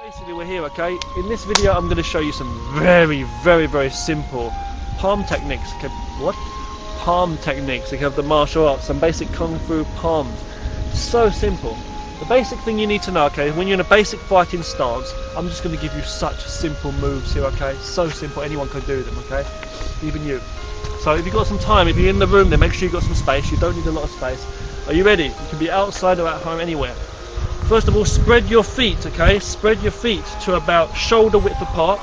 Basically we're here, okay? In this video I'm going to show you some very simple palm techniques. Okay, what? Palm techniques. We have the martial arts, some basic kung fu palms. So simple. The basic thing you need to know, okay, when you're in a basic fighting stance, I'm just going to give you such simple moves here, okay? So simple, anyone can do them, okay? Even you. So if you've got some time, if you're in the room, then make sure you've got some space. You don't need a lot of space. Are you ready? You can be outside or at home, anywhere. First of all, spread your feet, okay? Spread your feet to about shoulder width apart.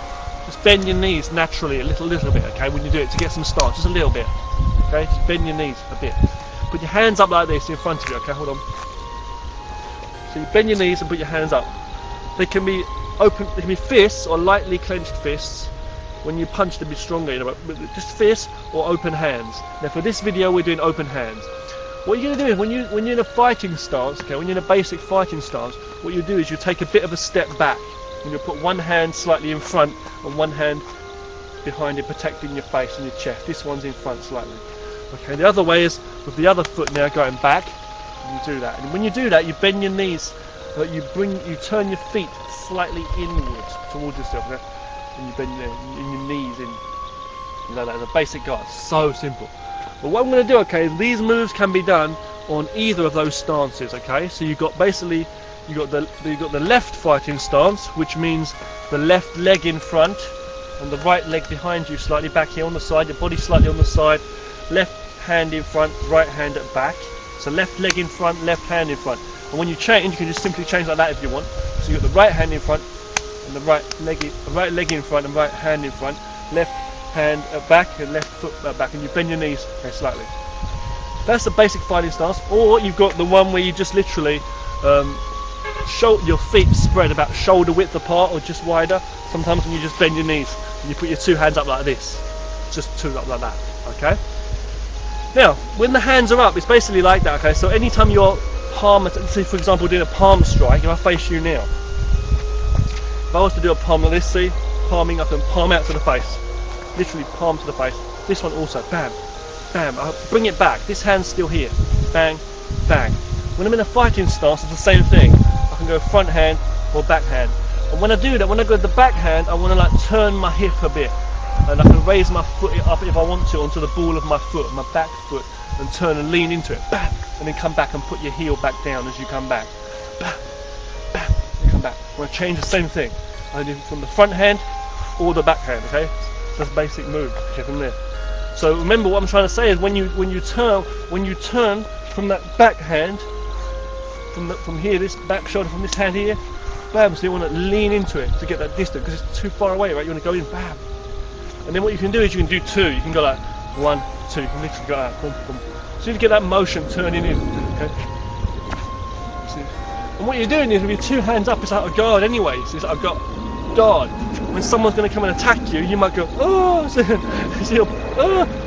Just bend your knees naturally, a little bit, okay? When you do it, to get some start, just a little bit, okay? Just bend your knees a bit. Put your hands up like this in front of you, okay? Hold on. So you bend your knees and put your hands up. They can be open, they can be fists or lightly clenched fists. When you punch, they'll be stronger, you know, but just fists or open hands. Now for this video, we're doing open hands. What you're going to do is when you're in a fighting stance, okay, when you're in a basic fighting stance, what you do is you take a bit of a step back and you put one hand slightly in front and one hand behind it, protecting your face and your chest. This one's in front slightly. Okay, the other way is with the other foot now going back, and you do that. And when you do that, you bend your knees, you turn your feet slightly inwards towards yourself, okay? And you bend your knees in. You know, that's a basic guard. So simple. But what I'm going to do, okay, these moves can be done on either of those stances, okay? So you've got basically, you got the left fighting stance, which means the left leg in front and the right leg behind you, slightly back here on the side, your body slightly on the side, left hand in front, right hand at back. So left leg in front, left hand in front. And when you change, you can just simply change like that if you want. So you've got the right hand in front and the right leg in front and right hand in front, left hand at back and left foot at back, and you bend your knees, okay, slightly. That's the basic fighting stance. Or you've got the one where you just literally your feet spread about shoulder width apart or just wider. Sometimes when you just bend your knees and you put your two hands up like this, just two up like that, okay? Now when the hands are up, it's basically like that, okay? So anytime your palm, say for example doing a palm strike, if I face you now, if I was to do a palm like this, see, palming up and palm out to the face, literally palm to the face. This one also, bam, bam. I bring it back. This hand's still here, bang, bang. When I'm in a fighting stance, it's the same thing. I can go front hand or back hand. And when I do that, when I go to the back hand, I want to like turn my hip a bit, and I can raise my foot up if I want to onto the ball of my foot, my back foot, and turn and lean into it, bam, and then come back and put your heel back down as you come back, bam, bam, and come back. I'm going to change the same thing. I do from the front hand or the back hand, okay? That's a basic move, okay, from there. So remember what I'm trying to say is when you turn from that back hand, from here, this back shoulder, from this hand here, bam. So you want to lean into it to get that distance because it's too far away, right? You want to go in, bam. And then what you can do is you can do two. You can go like 1, 2. You can literally go out, boom, boom. So you get that motion turning in, okay? See? And what you're doing is with your two hands up, it's like a guard anyway. So it's like I've got guard. When someone's going to come and attack you, you might go, oh,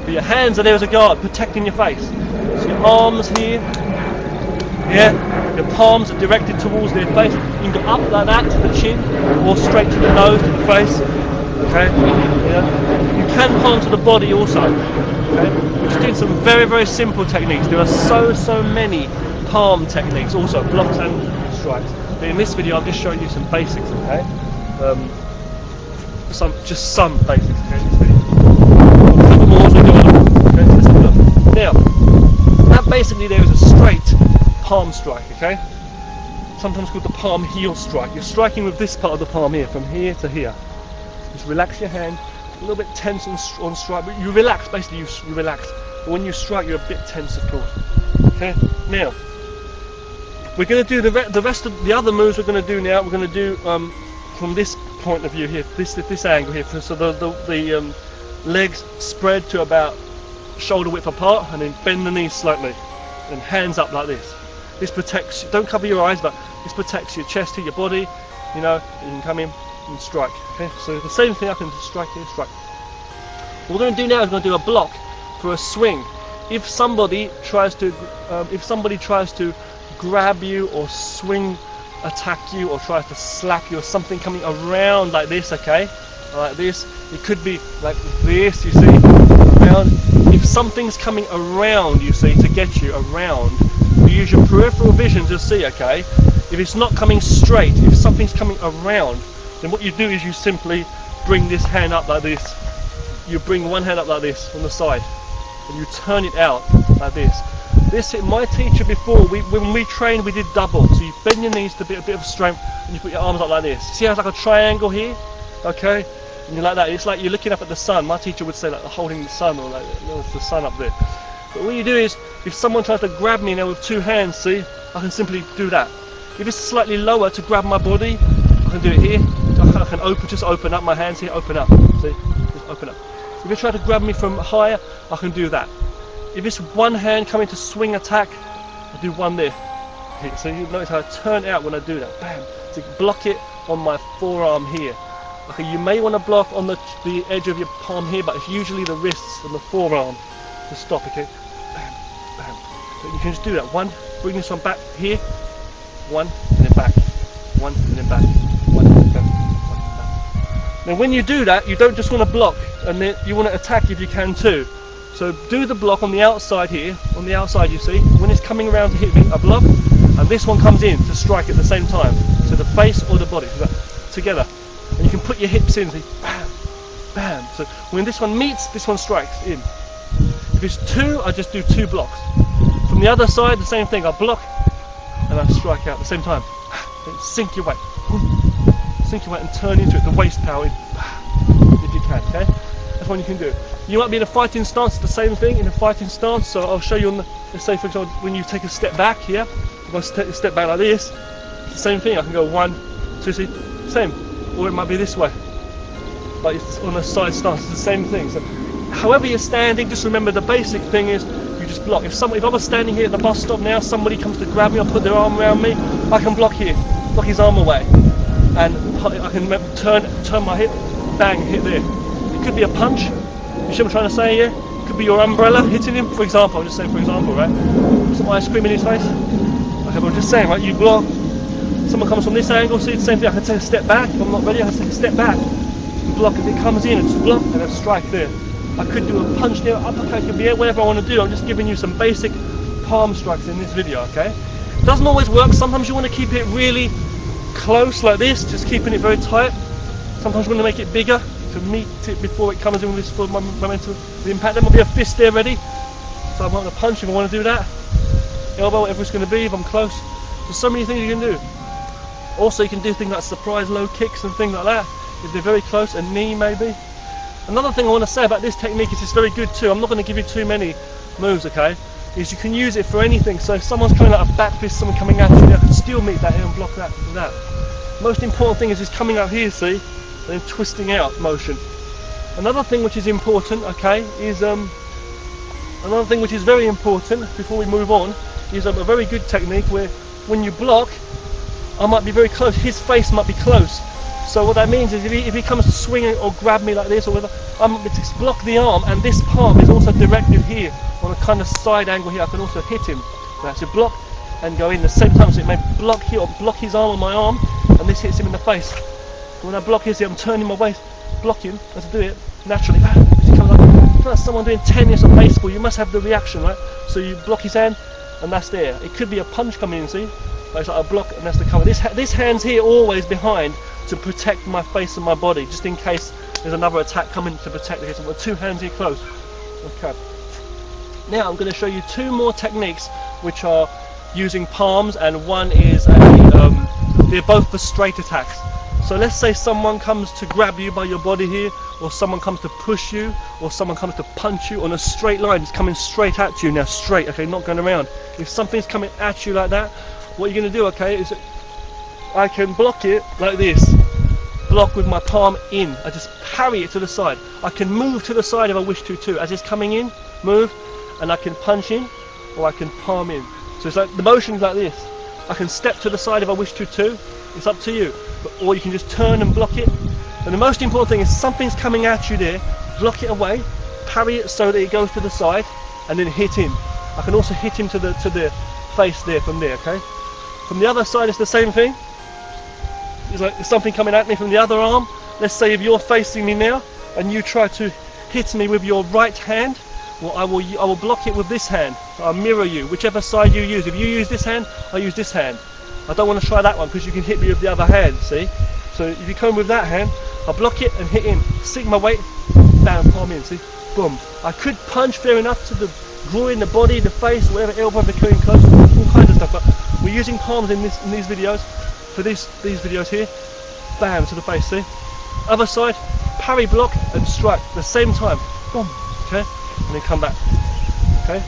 but your hands are there as a guard, protecting your face. So your arms here, yeah, your palms are directed towards their face. You can go up like that to the chin, or straight to the nose, to the face, okay? Yeah. You can palm to the body also, okay? We're just doing some very simple techniques. There are so many palm techniques, also blocks and strikes. But in this video, I'm just showing you some basics, okay? Some basics, okay? A couple more as we go on. Okay, let's have a look. Now, that basically there is a straight palm strike, okay? Sometimes called the palm heel strike. You're striking with this part of the palm here, from here to here. Just relax your hand, a little bit tense on strike, but you relax, basically you relax. But when you strike, you're a bit tense, of course. Okay, now, we're going to do the rest of the other moves we're going to do now. We're going to do from this point of view here, this angle here. So the legs spread to about shoulder width apart, and then bend the knees slightly, and hands up like this. This protects. Don't cover your eyes, but this protects your chest to your body. You know, you can come in and strike. Okay, so the same thing. I can strike here, strike. What we're going to do now is we're going to do a block for a swing. If somebody tries to grab you or swing, attack you, or tries to slap you, or something coming around like this, okay, like this, it could be like this, you see, around. If something's coming around, you see, to get you around, you use your peripheral vision to see, okay, If it's not coming straight, if something's coming around, then what you do is you simply bring this hand up like this. You bring one hand up like this on the side, and you turn it out like this. My teacher before, when we trained, we did double. So you bend your knees to a bit of strength, and you put your arms up like this. See how it's like a triangle here? Okay? And you're like that. It's like you're looking up at the sun. My teacher would say like holding the sun, or like there's the sun up there. But what you do is, if someone tries to grab me now with two hands, see, I can simply do that. If it's slightly lower to grab my body, I can do it here. I can just open up my hands here, open up. See, just open up. If you try to grab me from higher, I can do that. If it's one hand coming to swing attack, I do one there. Okay, so you notice how I turn out when I do that. Bam! To block it on my forearm here. Okay, you may want to block on the edge of your palm here, but it's usually the wrists and the forearm to stop. Okay, bam, bam. So you can just do that. One, bring this one back here. One and then back. One and then back. One and then back. One and then back. Now, when you do that, you don't just want to block, and then you want to attack if you can too. So do the block on the outside here. On the outside, you see, when it's coming around to hit me, I block, and this one comes in to strike at the same time. So the face or the body together. And you can put your hips in, see, bam, bam. So when this one meets, this one strikes in. If it's two, I just do two blocks. From the other side, the same thing. I block and I strike out at the same time. Then sink your weight. Sink your weight and turn into it. The waist power in, if you can, okay? That's one you can do. You might be in a fighting stance, it's the same thing in a fighting stance. So I'll show you on the, let's say for example, when you take a step back here, if I take a step back like this, it's the same thing. I can go 1, 2, see, same. Or it might be this way, but it's on a side stance, it's the same thing. So however you're standing, just remember the basic thing is you just block. If I was standing here at the bus stop now, somebody comes to grab me or put their arm around me, I can block here, block his arm away, and I can turn my hip, bang, hit there. It could be a punch, you see what I'm trying to say here? It could be your umbrella hitting him, for example. I'm just saying for example, right? Some ice cream in his face. Okay, but I'm just saying, right, you block. Someone comes from this angle, see the same thing, I can take a step back. If I'm not ready, I can take a step back and block. If it comes in, and just block and then strike there. I could do a punch there, uppercut, it could be whatever I want to do. I'm just giving you some basic palm strikes in this video, okay? It doesn't always work. Sometimes you want to keep it really close like this, just keeping it very tight. Sometimes you want to make it bigger to meet it before it comes in with this full momentum, the impact. There might be a fist there ready, so I want to punch if I want to do that. Elbow, whatever it's going to be if I'm close. There's so many things you can do. Also, you can do things like surprise low kicks and things like that if they're very close, a knee maybe. Another thing I want to say about this technique is it's very good too. I'm not going to give you too many moves, okay? Is you can use it for anything. So if someone's coming out of back fist, someone coming at you, I can still meet that here and block that and that. Most important thing is just coming up here, see, and then twisting out motion. Another thing which is important, okay, is another thing which is very important before we move on is a very good technique where when you block, I might be very close, his face might be close. So what that means is if he comes to swing or grab me like this or whatever, I'm going to block the arm, and this palm is also directed here on a kind of side angle here. I can also hit him. Right, so block and go in the same time. So it may block here or block his arm on my arm, and this hits him in the face. So when I block here, see, I'm turning my waist, blocking, as I do it naturally. He comes up. It's like someone doing tennis or baseball. You must have the reaction, right? So you block his hand, and that's there. It could be a punch coming in, see? It's like a block, and that's the cover. This hand's here always behind to protect my face and my body, just in case there's another attack coming to protect the head. So I've got two hands here close. Okay. Now I'm going to show you two more techniques which are using palms, and one is they're both for straight attacks. So let's say someone comes to grab you by your body here, or someone comes to push you, or someone comes to punch you on a straight line. It's coming straight at you now, straight, okay, not going around. If something's coming at you like that, what you're going to do, okay, is I can block it like this. Block with my palm in. I just parry it to the side. I can move to the side if I wish to too. As it's coming in, move, and I can punch in, or I can palm in. So it's like the motion is like this. I can step to the side if I wish to too. It's up to you. Or you can just turn and block it. And the most important thing is something's coming at you there. Block it away, parry it so that it goes to the side, and then hit him. I can also hit him to the face there from there. Okay. From the other side, it's the same thing. It's like there's something coming at me from the other arm. Let's say if you're facing me now and you try to hit me with your right hand, well, I will block it with this hand. I'll mirror you, whichever side you use. If you use this hand, I'll use this hand. I don't want to try that one because you can hit me with the other hand, see? So if you come with that hand, I block it and hit in. Sink my weight, bam, palm in, see? Boom. I could punch fair enough to the groin, the body, the face, whatever, elbow, the clean close, all kinds of stuff, but we're using palms in these videos, for these videos here, bam, to the face, see? Other side, parry, block and strike, the same time, boom, okay? And then come back, okay?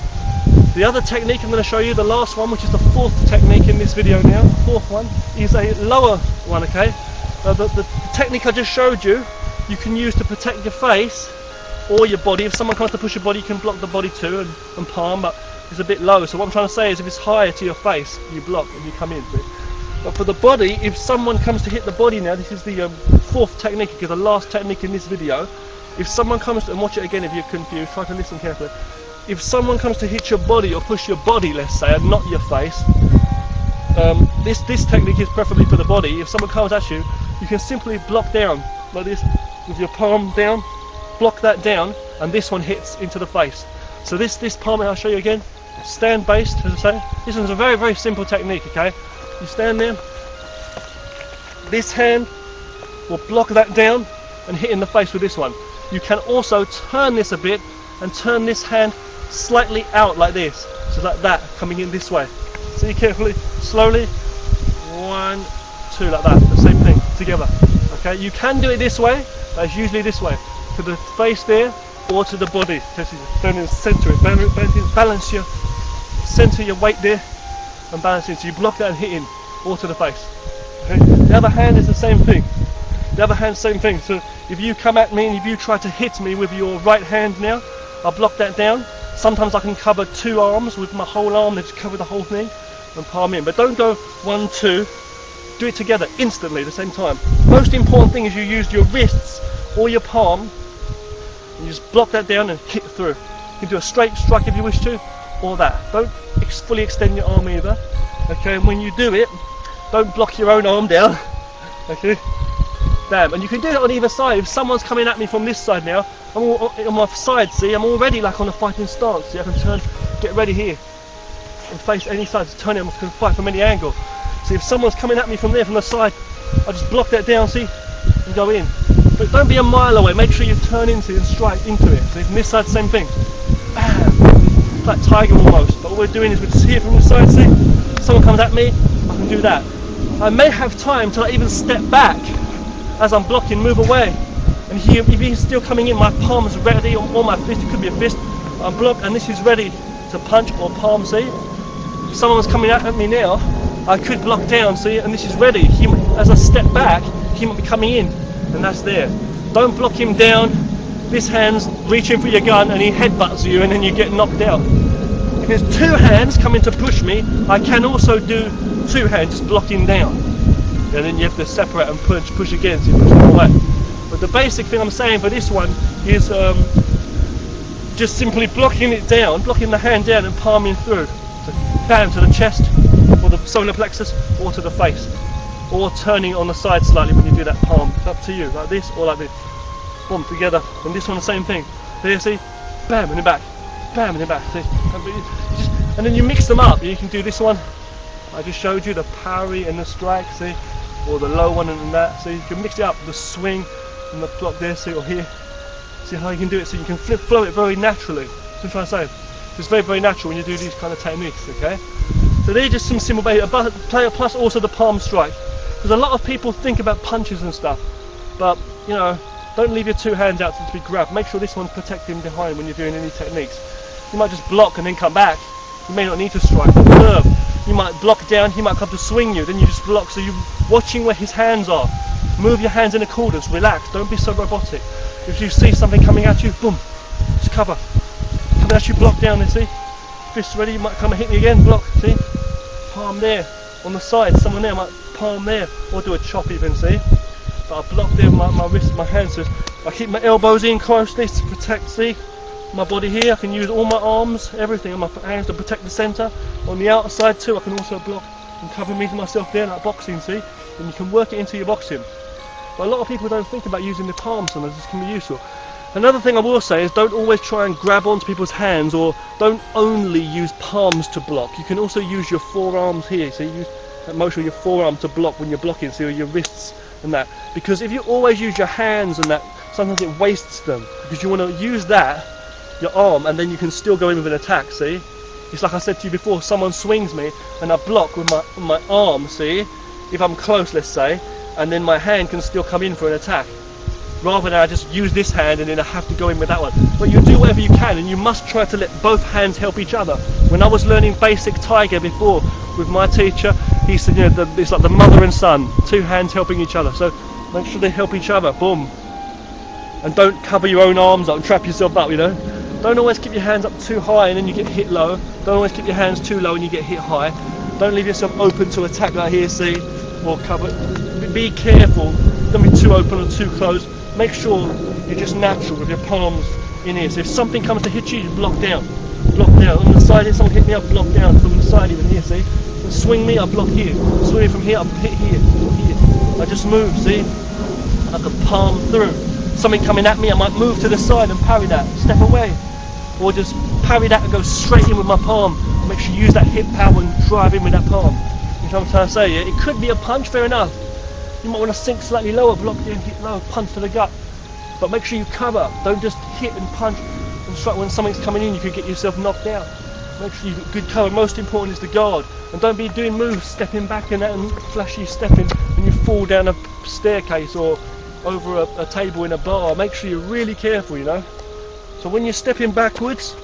The other technique I'm going to show you, the last one, which is the fourth technique in this video now, the fourth one, is a lower one, okay? The technique I just showed you, you can use to protect your face or your body. If someone comes to push your body, you can block the body too and palm, but it's a bit low. So what I'm trying to say is if it's higher to your face, you block and you come in. But for the body, if someone comes to hit the body now, this is the fourth technique, because the last technique in this video, if someone comes to, and watch it again if you're confused, try to listen carefully. If someone comes to hit your body or push your body, let's say, and not your face, this technique is preferably for the body. If someone comes at you, you can simply block down like this with your palm down, block that down, and this one hits into the face. So this palm, I'll show you again, stand based, as I say. This one's a very, very simple technique, okay? You stand there, this hand will block that down and hit in the face with this one. You can also turn this a bit and turn this hand slightly out like this, so like that, coming in this way. See carefully, slowly, 1, 2, like that, the same thing, together. Okay, you can do it this way, but it's usually this way, to the face there, or to the body. Stand in the centre, balance your, centre your weight there, and balance it, so you block that and hit in, or to the face. Okay? The other hand is the same thing. The other hand, same thing. So if you come at me and if you try to hit me with your right hand now, I'll block that down. Sometimes I can cover 2 arms with my whole arm, just cover the whole thing and palm in. But don't go 1, 2, do it together instantly at the same time. Most important thing is you use your wrists or your palm and you just block that down and kick through. You can do a straight strike if you wish to, or that. Don't fully extend your arm either. Okay, and when you do it, don't block your own arm down. Okay, bam. And you can do it on either side. If someone's coming at me from this side now, I'm all on my side, see, I'm already like on a fighting stance. See, I can turn, get ready here, and face any side, to turn it, I can fight from any angle. See, if someone's coming at me from there, from the side, I just block that down, see, and go in. But don't be a mile away, make sure you turn into it and strike into it. See, from this side, same thing. Bam! It's like Tiger almost, but what we're doing is we just hit it from the side, see, if someone comes at me, I can do that. I may have time to even step back as I'm blocking, move away. And if he's still coming in, my palm is ready, or my fist, it could be a fist, I'm blocked, and this is ready to punch or palm, see? If someone was coming at me now, I could block down, see, and this is ready. As I step back, he might be coming in, and that's there. Don't block him down, this hand's reaching for your gun, and he headbutts you, and then you get knocked out. If there's 2 hands coming to push me, I can also do 2 hands, just blocking down. And then you have to separate and push again, so you push them away. But the basic thing I'm saying for this one is just simply blocking it down, blocking the hand down and palming through. So bam, to the chest, or the solar plexus, or to the face. Or turning on the side slightly when you do that palm. It's up to you, like this or like this. Boom, together. And this one the same thing. There, see? Bam, and then back. Bam, and then back. See? And then you mix them up. You can do this one. I just showed you the parry and the strike, see? Or the low one and that. So you can mix it up, the swing and the block there, see, or here. See how you can do it, so you can flow it very naturally. That's what I'm trying to say. It's very, very natural when you do these kind of techniques, okay? So they're just some simple basic, plus also the palm strike. Because a lot of people think about punches and stuff, but, you know, don't leave your 2 hands out to be grabbed. Make sure this one's protecting behind when you're doing any techniques. You might just block and then come back. You may not need to strike. Observe. You might block down, he might come to swing you, then you just block, so you're watching where his hands are. Move your hands in accordance, relax, don't be so robotic. If you see something coming at you, boom, just cover. Coming at you, block down there, see? Fist ready, you might come and hit me again, block, see? Palm there, on the side, someone there, might palm there, or do a chop even, see? But I block there with my wrist, my hands, so I keep my elbows in closely to protect, see? My body here, I can use all my arms, everything on my hands to protect the centre. On the outside too, I can also block and cover myself there like boxing, see? And you can work it into your boxing. But a lot of people don't think about using the palms, and this can be useful. Another thing I will say is don't always try and grab onto people's hands, or don't only use palms to block. You can also use your forearms here. So you use that motion with your forearm to block when you're blocking, so your wrists and that. Because if you always use your hands and that, sometimes it wastes them, because you want to use that, your arm, and then you can still go in with an attack, see? It's like I said to you before, someone swings me and I block with my arm, see? If I'm close, let's say, and then my hand can still come in for an attack. Rather than I just use this hand and then I have to go in with that one. But you do whatever you can, and you must try to let both hands help each other. When I was learning basic Tiger before with my teacher, he said, you know, it's like the mother and son, two hands helping each other. So make sure they help each other, boom. And don't cover your own arms up and trap yourself up, you know. Don't always keep your hands up too high and then you get hit low. Don't always keep your hands too low and you get hit high. Don't leave yourself open to attack like here, see, or cover. Be careful, don't be too open or too close. Make sure you're just natural with your palms in here. So if something comes to hit you, you block down. Block down. On the side here, someone hit me, I block down. From the side even here, see? So swing me, I block here. Swing me from here, I hit here. Here. I just move, see? I can palm through. Something coming at me, I might move to the side and parry that. Step away. Or just parry that and go straight in with my palm. Make sure you use that hip power and drive in with that palm. You know what I'm trying to say? Yeah? It could be a punch, fair enough. You might want to sink slightly lower, block there and hit low, punch to the gut. But make sure you cover. Don't just hit and punch and strike. When something's coming in, you could get yourself knocked out. Make sure you've got good cover. Most important is the guard. And don't be doing moves, stepping back and that, and flashy stepping, and you fall down a staircase or over a table in a bar. Make sure you're really careful, you know. So when you're stepping backwards,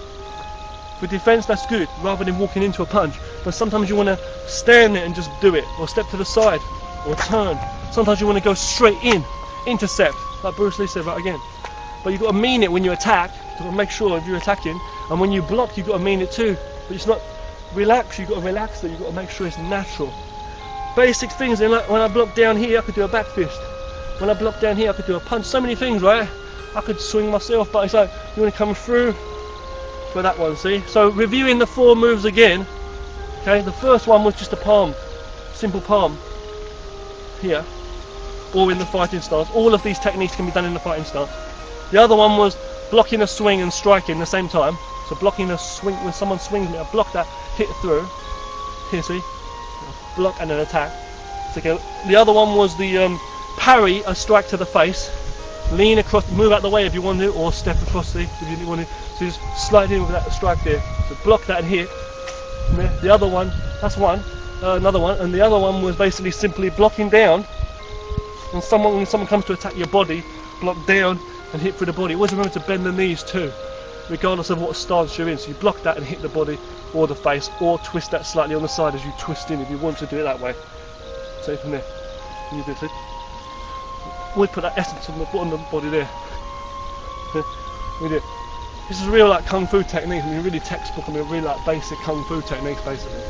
for defence, that's good, rather than walking into a punch. But sometimes you want to stand there and just do it, or step to the side, or turn. Sometimes you want to go straight in, intercept, like Bruce Lee said, right again. But you've got to mean it when you attack. You've got to make sure if you're attacking, and when you block, you've got to mean it too. But it's not relax, you've got to relax it, you've got to make sure it's natural. Basic things, like when I block down here, I could do a back fist. When I block down here, I could do a punch. So many things, right? I could swing myself, but it's like, you want to come through for that one, see? So reviewing the 4 moves again, okay? The first one was just a palm, simple palm, here, or in the fighting stance. All of these techniques can be done in the fighting stance. The other one was blocking a swing and striking at the same time. So blocking a swing, when someone swings me, I block that, hit through, here, see? Block and an attack. So, okay. The other one was the parry a strike to the face. Lean across, move out the way if you want to, or step across if you want to. So just slide in with that strike there. So block that and hit. The other one, that's one, another one, and the other one was basically simply blocking down. And when someone comes to attack your body, block down and hit through the body. Always remember to bend the knees too, regardless of what stance you're in. So you block that and hit the body or the face, or twist that slightly on the side as you twist in if you want to do it that way. So from there, you do it. Always put that essence on the bottom of the body there. We do. This is real like kung fu techniques. I mean, really textbook. I mean, really like basic kung fu techniques, basically.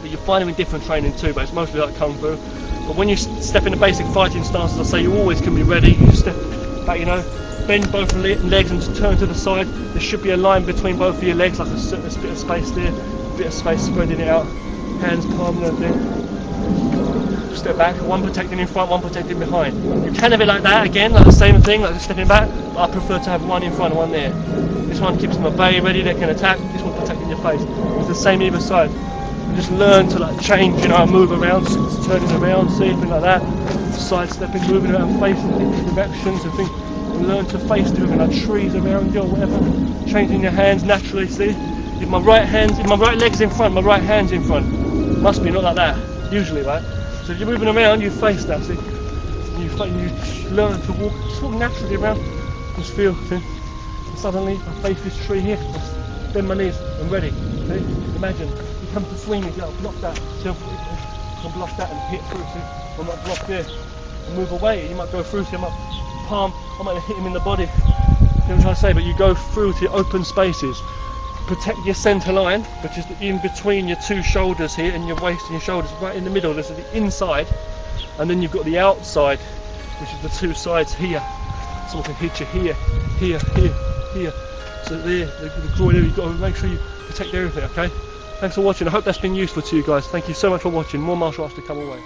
But you find them in different training too. But it's mostly like kung fu. But when you step in the basic fighting stances, I say you always can be ready. You step back, you know, bend both legs and just turn to the side. There should be a line between both of your legs, like a bit of space there, a bit of space spreading it out. Hands palm and everything. Step back, one protecting in front, one protecting behind. You can have it like that again, like the same thing, like just stepping back, but I prefer to have one in front and one there. This one keeps them at bay, ready, they can attack. This one protecting your face. It's the same either side. You just learn to like change, you know, move around, turning around, see anything like that. Side stepping, moving around, facing different directions and things. You learn to face different like trees around you or whatever. Changing your hands naturally, see? If my right leg's in front, my right hand's in front. Must be not like that, usually, right? So if you're moving around, you face that, see? You learn to walk, just walk naturally around, just feel, see? And suddenly, I face this tree here, I bend my knees, I'm ready, see? Imagine, you come to swing me, I'll block that, see? I'll block that and hit through, see? I might block there, and move away, you might go through, see? I might hit him in the body, you know what I'm trying to say? But you go through to open spaces. Protect your centre line, which is in between your two shoulders here, and your waist and your shoulders, right in the middle. This is the inside, and then you've got the outside, which is the two sides here. Someone can hit you here, here, here, here. So there, the groin area, you've got to make sure you protect everything, okay? Thanks for watching. I hope that's been useful to you guys. Thank you so much for watching. More martial arts to come away.